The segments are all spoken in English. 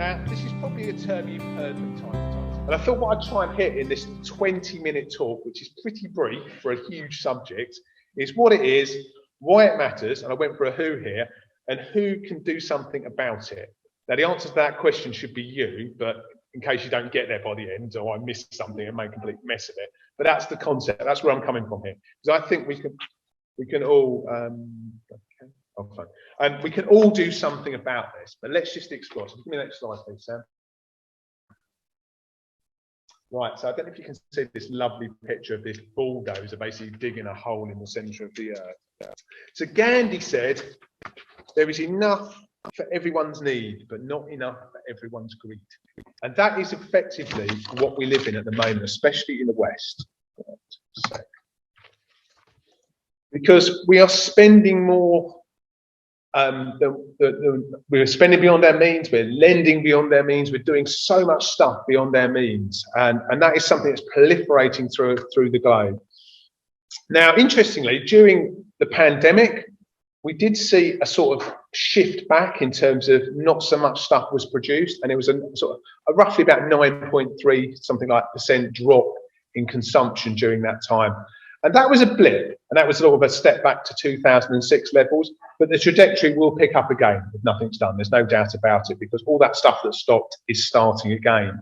Now, this is probably a term you've heard from time to time, and I thought what I'd try and hit in this 20-minute talk, which is pretty brief for a huge subject, is what it is, why it matters, and I went for a who here, and who can do something about it. Now, the answer to that question should be you, but in case you don't get there by the end, or I missed something and make a complete mess of it. But that's the concept. That's where I'm coming from here, because I think we can all we can all do something about this. But let's just explore. So give me the next slide, please, Sam. Right. So I don't know if you can see this lovely picture of this bulldozer basically digging a hole in the centre of the earth. So Gandhi said, "There is enough for everyone's need, but not enough for everyone's greed." And that is effectively what we live in at the moment, especially in the West. Because we are spending more, we're spending beyond our means, we're lending beyond our means, we're doing so much stuff beyond our means. And that is something that's proliferating through the globe. Now, interestingly, during the pandemic, we did see a sort of shift back in terms of not so much stuff was produced, and it was a sort of a roughly about 9.3 something like % drop in consumption during that time. And that was a blip, and that was sort of a step back to 2006 levels, but the trajectory will pick up again if nothing's done. There's no doubt about it, because all that stuff that stopped is starting again.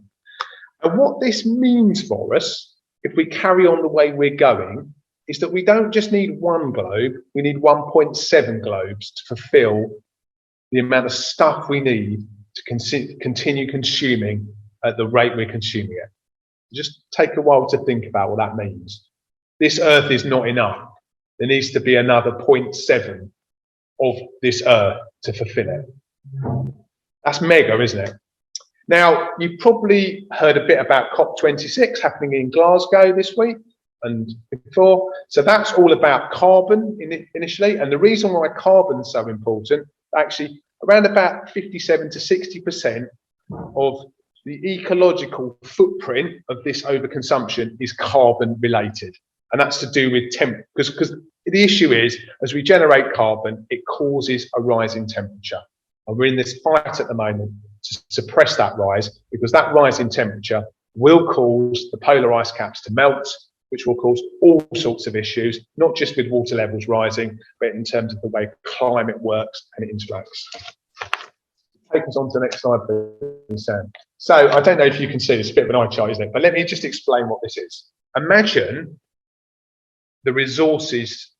And what this means for us, if we carry on the way we're going, is that we don't just need one globe, we need 1.7 globes to fulfill the amount of stuff we need to continue consuming at the rate we're consuming it. Just take a while to think about what that means. This earth is not enough. There needs to be another 0.7 of this earth to fulfill it. That's mega, isn't it? Now, you've probably heard a bit about COP26 happening in Glasgow this week and before. So that's all about carbon initially. And the reason why carbon is so important, actually around about 57 to 60% of the ecological footprint of this overconsumption is carbon related. And that's to do with because the issue is, as we generate carbon, it causes a rise in temperature. And we're in this fight at the moment to suppress that rise, because that rise in temperature will cause the polar ice caps to melt, which will cause all sorts of issues, not just with water levels rising, but in terms of the way climate works and it interacts. Take us on to the next slide, please, Sam. So I don't know if you can see, it's a bit of an eye chart, isn't it? But let me just explain what this is. Imagine the resources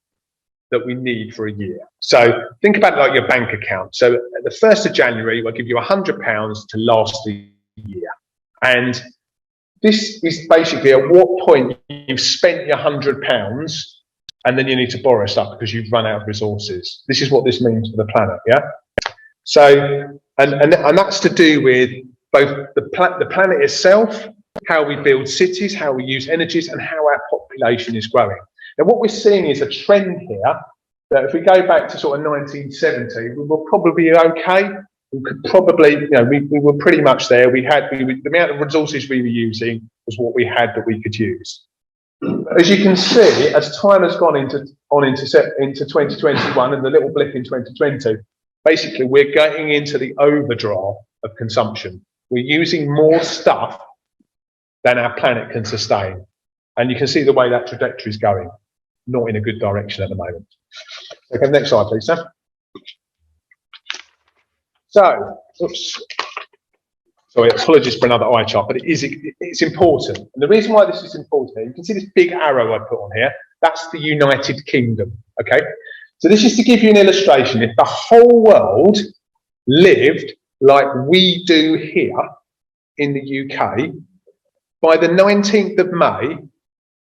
that we need for a year. So think about it like your bank account. So at the 1st of January, we'll give you £100 to last the year. And this is basically at what point you've spent your £100 and then you need to borrow stuff because you've run out of resources. This is what this means for the planet, yeah? So, and that's to do with both the planet itself, how we build cities, how we use energies, and how our population is growing. Now, what we're seeing is a trend here that if we go back to sort of 1970, we will probably be okay. We could probably, we were pretty much there. The amount of resources we were using was what we had that we could use. But as you can see, as time has gone into 2021 and the little blip in 2020, basically we're getting into the overdraw of consumption. We're using more stuff than our planet can sustain. And you can see the way that trajectory is going, not in a good direction at the moment. Okay, next slide, please, Sam. So, sorry, apologies for another eye chart, but it's important. And the reason why this is important, you can see this big arrow I put on here, that's the United Kingdom, okay? So this is to give you an illustration. If the whole world lived like we do here in the UK, by the 19th of May,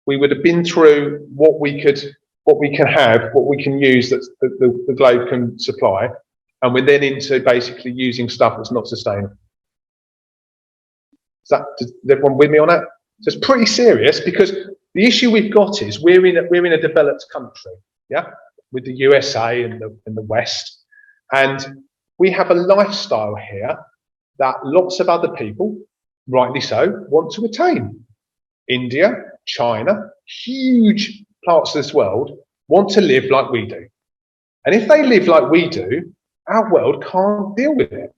we would have been through what we can use that the globe can supply, and we're then into basically using stuff that's not sustainable. Is everyone with me on that? So it's pretty serious, because the issue we've got is we're in a developed country, yeah, with the USA and the West, and we have a lifestyle here that lots of other people, rightly so, want to attain. India, China, huge parts of this world want to live like we do. And if they live like we do, our world can't deal with it.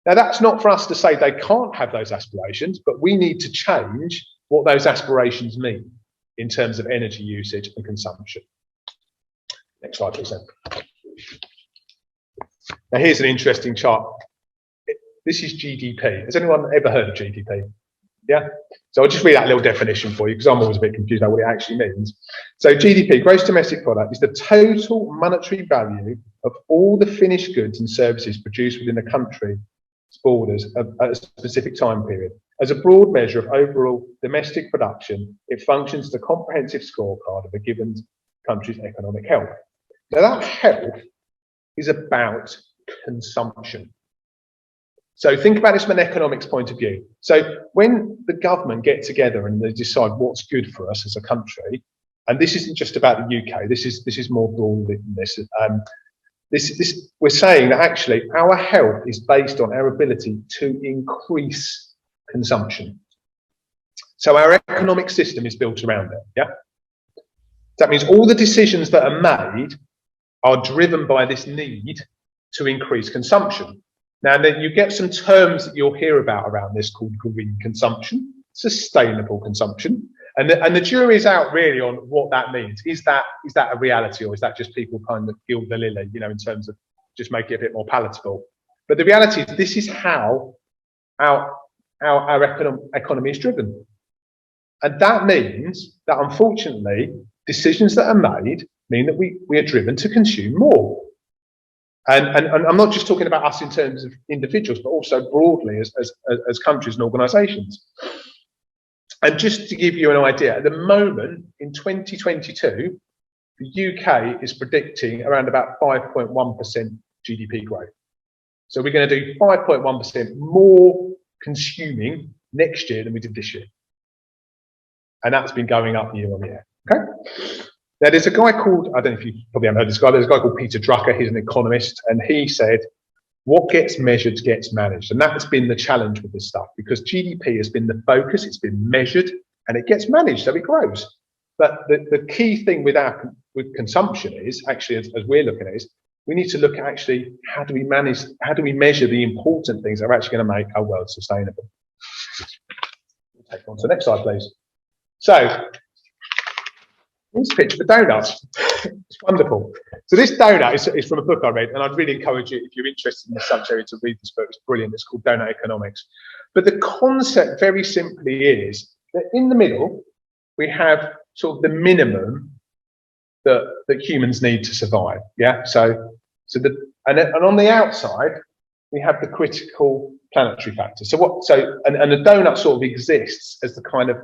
Now, that's not for us to say they can't have those aspirations, but we need to change what those aspirations mean in terms of energy usage and consumption. Next slide, please. Now, here's an interesting chart. This is GDP. Has anyone ever heard of GDP? Yeah? So I'll just read that little definition for you because I'm always a bit confused about what it actually means. So GDP, gross domestic product, is the total monetary value of all the finished goods and services produced within a country's borders at a specific time period. As a broad measure of overall domestic production, it functions as a comprehensive scorecard of a given country's economic health. Now, that health is about consumption. So think about this from an economics point of view. So when the government get together and they decide what's good for us as a country, and this isn't just about the UK, this is more broad than this. We're saying that actually our health is based on our ability to increase consumption. So our economic system is built around it. Yeah. That means all the decisions that are made are driven by this need to increase consumption. Now, then you get some terms that you'll hear about around this called green consumption, sustainable consumption, and the jury's out really on what that means. Is that a reality, or is that just people kind of gild the lily, you know, in terms of just make it a bit more palatable? But the reality is this is how our economy is driven, and that means that unfortunately decisions that are made mean that we are driven to consume more. And I'm not just talking about us in terms of individuals, but also broadly as countries and organisations. And just to give you an idea, at the moment in 2022, the UK is predicting around about 5.1% GDP growth. So we're going to do 5.1% more consuming next year than we did this year. And that's been going up year on year. Okay. Now, there's a guy called, I don't know if you probably haven't heard this guy, there's a guy called Peter Drucker, he's an economist, and he said, what gets measured gets managed. And that's been the challenge with this stuff, because GDP has been the focus, it's been measured, and it gets managed, so it grows. But the key thing with consumption is, actually, as we're looking at, is we need to look at actually, how do we measure the important things that are actually going to make our world sustainable? We'll take on to the next slide, please. So, here's a picture of a donut. It's wonderful. So this donut is from a book I read, and I'd really encourage you, if you're interested in the subject area, to read this book. It's brilliant. It's called Doughnut Economics. But the concept very simply is that in the middle, we have sort of the minimum that humans need to survive. Yeah. And on the outside, we have the critical planetary factor. So and the donut sort of exists as the kind of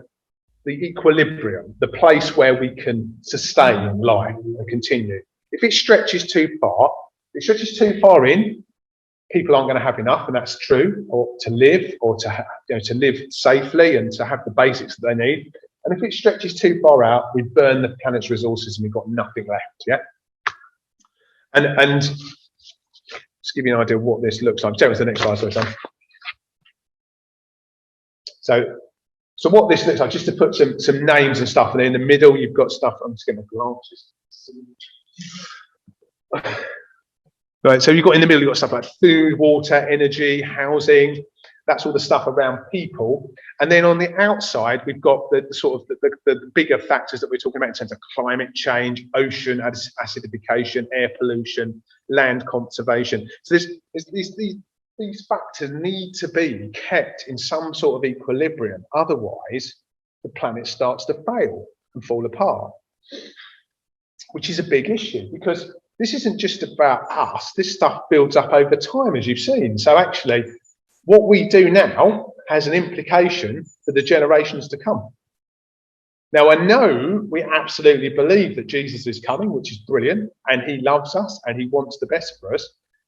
the equilibrium, the place where we can sustain life and continue. If it stretches too far in, people aren't going to have enough, and that's true, or to live, or to live safely and to have the basics that they need. And if it stretches too far out, we burn the planet's resources and we've got nothing left. Yeah. And just give you an idea of what this looks like. Tell us the next slide, sorry. So what this looks like, just to put some names and stuff, and then in the middle you've got stuff. I'm just getting my glasses. Right, so you've got in the middle, you've got stuff like food, water, energy, housing. That's all the stuff around people. And then on the outside, we've got the sort of the bigger factors that we're talking about in terms of climate change, ocean acidification, air pollution, land conservation. So these factors need to be kept in some sort of equilibrium. Otherwise, the planet starts to fail and fall apart, which is a big issue, because this isn't just about us. This stuff builds up over time, as you've seen. So actually, what we do now has an implication for the generations to come. Now, I know we absolutely believe that Jesus is coming, which is brilliant, and he loves us and he wants the best for us.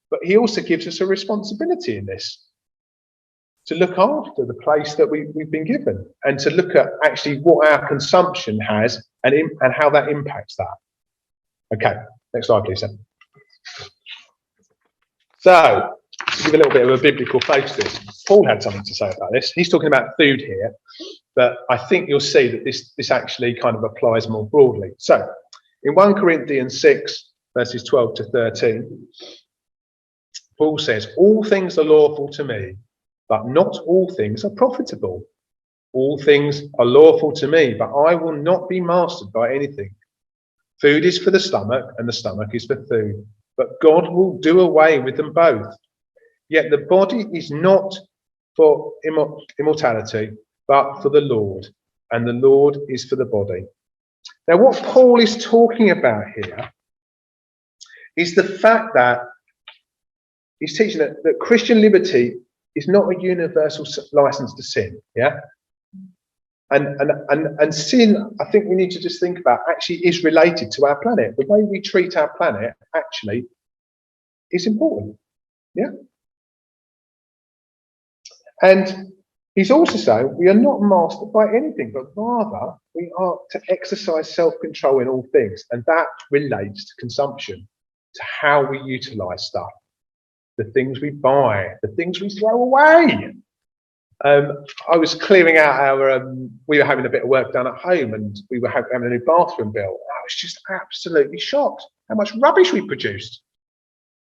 But he also gives us a responsibility in this, to look after the place that we've been given, and to look at actually what our consumption has and how that impacts that. Okay, next slide, please. So, to give a little bit of a biblical face to this, Paul had something to say about this. He's talking about food here, but I think you'll see that this actually kind of applies more broadly. So, in 1 Corinthians 6, verses 12 to 13, Paul says, all things are lawful to me, but not all things are profitable. All things are lawful to me, but I will not be mastered by anything. Food is for the stomach, and the stomach is for food, but God will do away with them both. Yet the body is not for immortality, but for the Lord, and the Lord is for the body. Now, what Paul is talking about here is the fact that he's teaching that Christian liberty is not a universal license to sin, yeah? And sin, I think we need to just think about, actually is related to our planet. The way we treat our planet actually is important, yeah? And he's also saying we are not mastered by anything, but rather we are to exercise self-control in all things. And that relates to consumption, to how we utilize stuff, the things we buy, the things we throw away. I was clearing out we were having a bit of work done at home, and we were having a new bathroom built. I was just absolutely shocked how much rubbish we produced.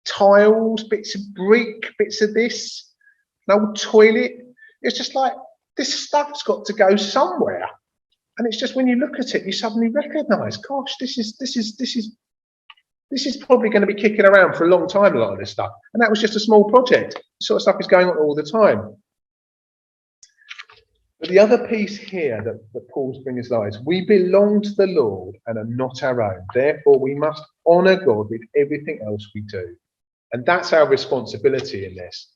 Tiles, bits of brick, bits of this, an old toilet. It's just like, this stuff's got to go somewhere. And it's just, when you look at it, you suddenly recognise, gosh, this is probably going to be kicking around for a long time, a lot of this stuff. And that was just a small project. This sort of stuff is going on all the time. But the other piece here that Paul's bringing is, we belong to the Lord and are not our own. Therefore, we must honour God with everything else we do. And that's our responsibility in this.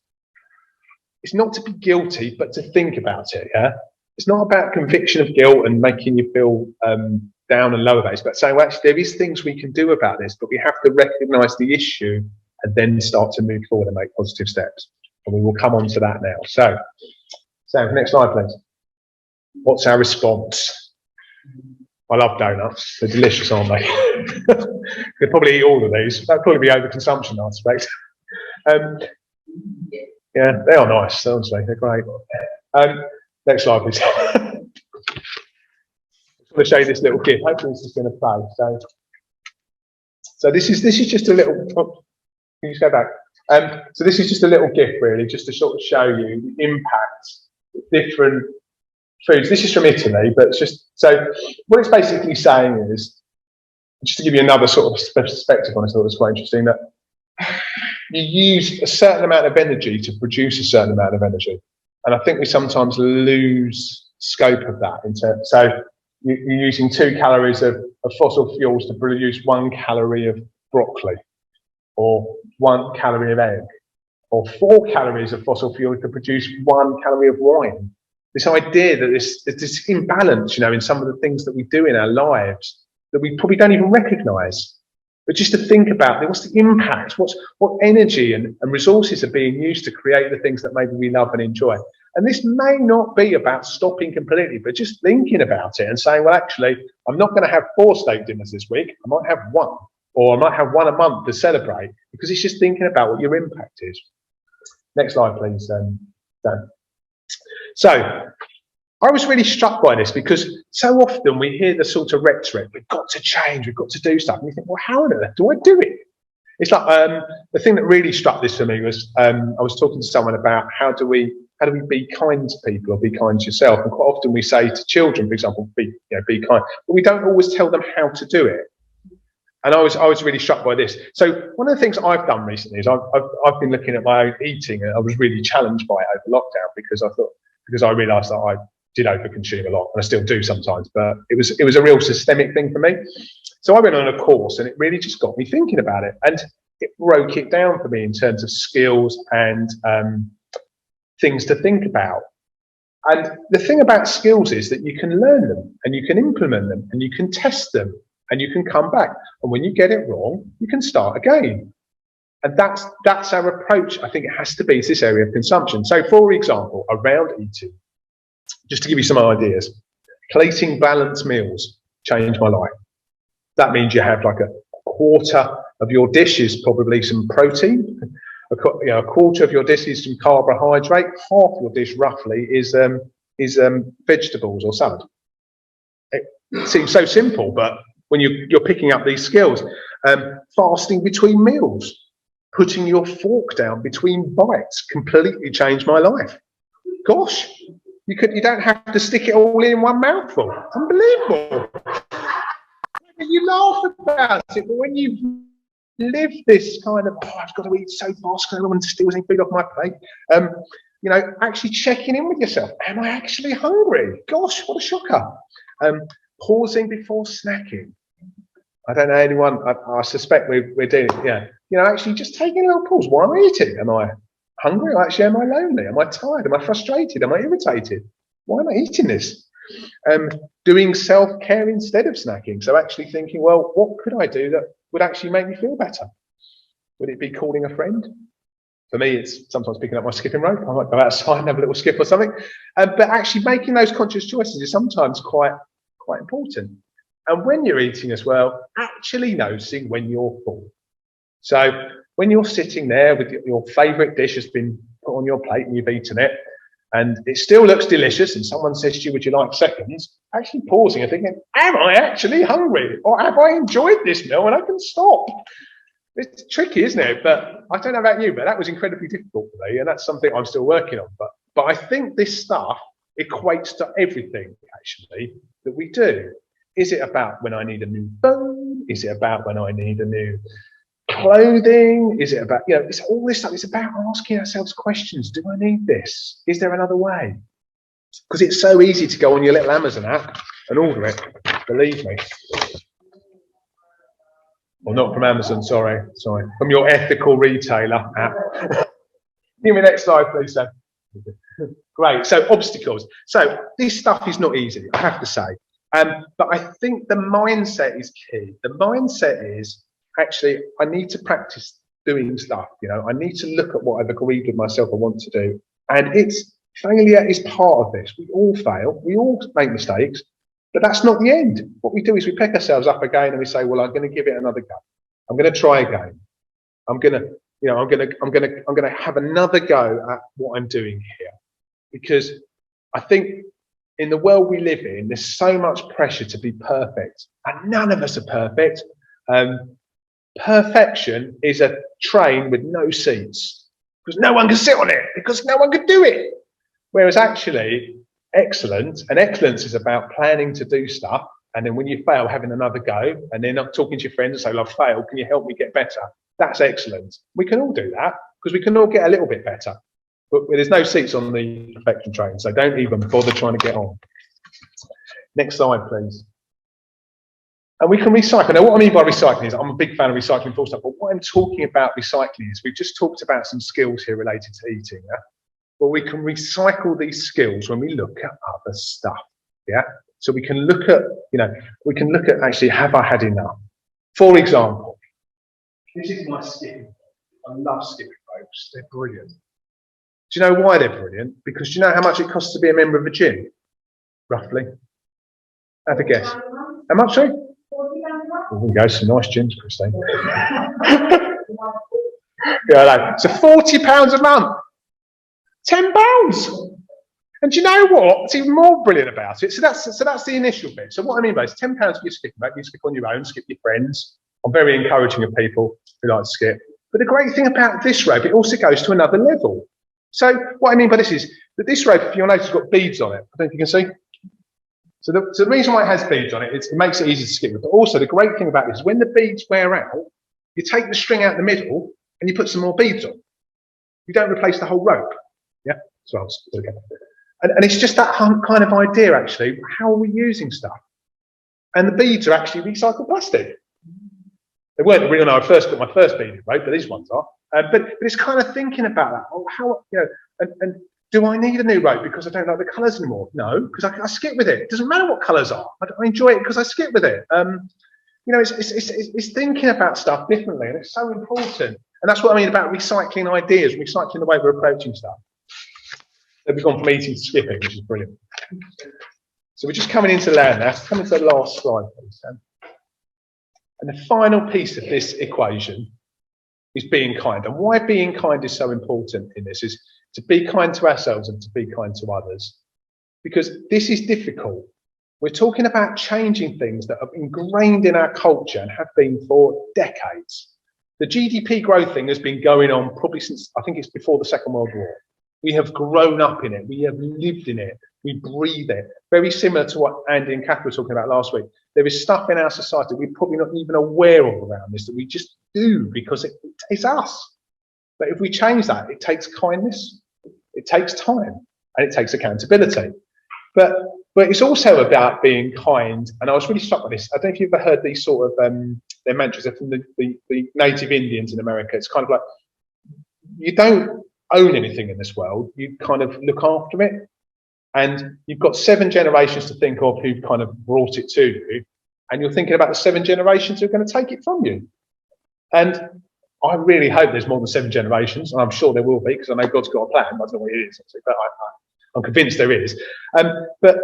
It's not to be guilty, but to think about it, yeah? It's not about conviction of guilt and making you feel down and low about it, but saying, well, actually, there is things we can do about this, but we have to recognise the issue and then start to move forward and make positive steps. And we will come on to that now. So, Sam, next slide, please. What's our response? I love doughnuts. They're delicious, aren't they? Could probably eat all of these. That'd probably be overconsumption, I suspect. Yeah, they are nice, honestly. They're great. Next slide, please. I just want to show you this little GIF. Hopefully this is going to play. So this is just a little. Oh, can you just go back? So this is just a little GIF, really, just to sort of show you the impact of different foods. This is from Italy, but it's just, so what it's basically saying is, just to give you another sort of perspective on this, I thought it was quite interesting, that you use a certain amount of energy to produce a certain amount of energy. And I think we sometimes lose scope of that. So you're using 2 calories of fossil fuels to produce 1 calorie of broccoli, or 1 calorie of egg, or 4 calories of fossil fuel to produce 1 calorie of wine. This idea that there's this imbalance, in some of the things that we do in our lives that we probably don't even recognise. But just to think about what's the impact, what energy and resources are being used to create the things that maybe we love and enjoy. And this may not be about stopping completely, but just thinking about it and saying, well, actually, I'm not going to have 4 steak dinners this week. I might have 1, or I might have 1 a month to celebrate, because it's just thinking about what your impact is. Next slide, please, Dan. So I was really struck by this, because so often we hear the sort of rhetoric, we've got to change, we've got to do stuff. And you think, well, how on earth do I do it? It's like the thing that really struck this for me was I was talking to someone about how do we be kind to people, or be kind to yourself. And quite often we say to children, for example, be kind, but we don't always tell them how to do it. And I was really struck by this. So one of the things I've done recently is I've been looking at my own eating, and I was really challenged by it over lockdown, because I realised that I did overconsume a lot, and I still do sometimes, but it was a real systemic thing for me. So I went on a course, and it really just got me thinking about it, and it broke it down for me in terms of skills and things to think about. And the thing about skills is that you can learn them, and you can implement them, and you can test them, and you can come back. And when you get it wrong, you can start again. And that's our approach. I think it has to be to this area of consumption. So, for example, around eating, just to give you some ideas, plating balanced meals changed my life. That means you have like a quarter of your dish is probably some protein, a quarter of your dish is some carbohydrate, half your dish roughly is vegetables or salad. It seems so simple, but when you're picking up these skills, fasting between meals, putting your fork down between bites completely changed my life. Gosh, you don't have to stick it all in one mouthful. Unbelievable. You laugh about it, but when you live this kind of, oh, I've got to eat so fast because I don't want to steal any food off my plate. You know, actually checking in with yourself. Am I actually hungry? Gosh, what a shocker. Pausing before snacking. I don't know anyone, I suspect we're doing it, yeah. You know, actually just taking a little pause. Why am I eating? Am I hungry? Or actually, am I lonely? Am I tired? Am I frustrated? Am I irritated? Why am I eating this? Doing self-care instead of snacking. So actually thinking, well, what could I do that would actually make me feel better? Would it be calling a friend? For me, it's sometimes picking up my skipping rope. I might go outside and have a little skip or something. But actually making those conscious choices is sometimes quite important. And when you're eating as well, actually noticing when you're full. So when you're sitting there with your favourite dish has been put on your plate and you've eaten it, and it still looks delicious, and someone says to you, would you like seconds? Actually pausing and thinking, am I actually hungry? Or have I enjoyed this meal and I can stop? It's tricky, isn't it? But I don't know about you, but that was incredibly difficult for me, and that's something I'm still working on. But I think this stuff equates to everything, actually, that we do. Is it about when I need a new phone? Is it about when I need a new clothing? Is it about, you know, it's all this stuff. It's about asking ourselves questions. Do I need this? Is there another way? Because it's so easy to go on your little Amazon app and order it, believe me. Well, not from Amazon, sorry. From your ethical retailer app. Give me next slide, please, Sam. Great, so obstacles. So this stuff is not easy, I have to say. But I think the mindset is key. The mindset is, actually, I need to practice doing stuff. You know, I need to look at what I've agreed with myself I want to do. And failure is part of this. We all fail. We all make mistakes. But that's not the end. What we do is we pick ourselves up again and we say, well, I'm going to give it another go. I'm going to try again. I'm going to have another go at what I'm doing here. Because I think in the world we live in, there's so much pressure to be perfect. And none of us are perfect. Perfection is a train with no seats, because no one can sit on it, because no one can do it. Whereas actually, excellence is about planning to do stuff, and then when you fail, having another go, and then not talking to your friends and say, well, I've failed, can you help me get better? That's excellence. We can all do that, because we can all get a little bit better. But there's no seats on the perfection train, so don't even bother trying to get on. Next slide, please. And we can recycle. Now, what I mean by recycling is, I'm a big fan of recycling full stop, but what I'm talking about recycling is, we've just talked about some skills here related to eating, yeah? But we can recycle these skills when we look at other stuff, yeah? So we can look at, actually, have I had enough? For example, this is my skipping. I love skipping ropes. They're brilliant. Do you know why they're brilliant? Because do you know how much it costs to be a member of a gym? Roughly. Have a guess. How much, sorry? There we go, some nice gyms, Christine. Yeah, so £40 a month. £10. And do you know what? It's even more brilliant about it. So that's the initial bit. So what I mean by it is £10 for your skipping rope. You skip on your own, skip your friends. I'm very encouraging of people who like to skip. But the great thing about this rope, it also goes to another level. So what I mean by this is that this rope, if you'll notice, has got beads on it. I don't know if you can see. So the reason why it has beads on it, it makes it easy to skip with. But also the great thing about this is when the beads wear out, you take the string out the middle and you put some more beads on. You don't replace the whole rope. Yeah, so I'll do it again. And it's just that kind of idea, actually. How are we using stuff? And the beads are actually recycled plastic. They weren't when I first got my first beaded rope, but these ones are. But it's kind of thinking about that. Oh, how, you know, and do I need a new rope because I don't like the colours anymore? No, because I skip with it. It doesn't matter what colours are. I enjoy it because I skip with it. You know, it's thinking about stuff differently, and it's so important. And that's what I mean about recycling ideas, recycling the way we're approaching stuff. So we've gone from eating to skipping, which is brilliant. So we're just coming into land now. Coming to the last slide, please, Sam. And the final piece of this equation is being kind. And why being kind is so important in this is to be kind to ourselves and to be kind to others. Because this is difficult. We're talking about changing things that are ingrained in our culture and have been for decades. The GDP growth thing has been going on probably since, I think it's before the Second World War. We have grown up in it. We have lived in it. We breathe it. Very similar to what Andy and Kath were talking about last week. There is stuff in our society we're probably not even aware of around this that we just do because it's us. But if we change that, it takes kindness, it takes time, and it takes accountability. But it's also about being kind. And I was really struck by this. I don't know if you've ever heard these sort of their mantras. They're from the native Indians in America. It's kind of like, you don't own anything in this world. You kind of look after it. And you've got 7 generations to think of who kind of brought it to you. And you're thinking about the 7 generations who are going to take it from you. And I really hope there's more than 7 generations. And I'm sure there will be, because I know God's got a plan. I don't know what it is, but I'm convinced there is. But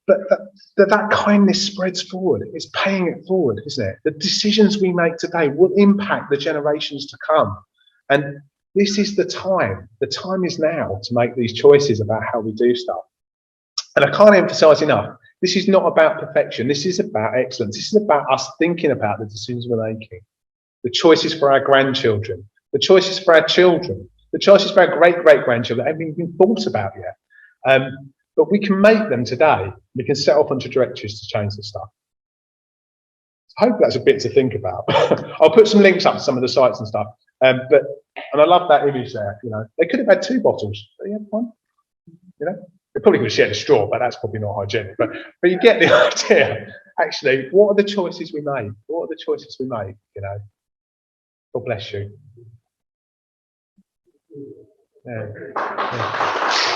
that kindness spreads forward. It's paying it forward, isn't it? The decisions we make today will impact the generations to come. And this is the time. The time is now to make these choices about how we do stuff. And I can't emphasize enough, this is not about perfection. This is about excellence. This is about us thinking about the decisions we're making, the choices for our grandchildren, the choices for our children, the choices for our great-great-grandchildren that haven't even been thought about yet. But we can make them today. We can set off onto directories to change this stuff. I hope that's a bit to think about. I'll put some links up to some of the sites and stuff. And I love that image there. You know, they could have had 2 bottles. They had 1. You know, they probably could have shared a straw, but that's probably not hygienic. But you get the idea. Actually, what are the choices we make? What are the choices we make? You know, God bless you. Yeah.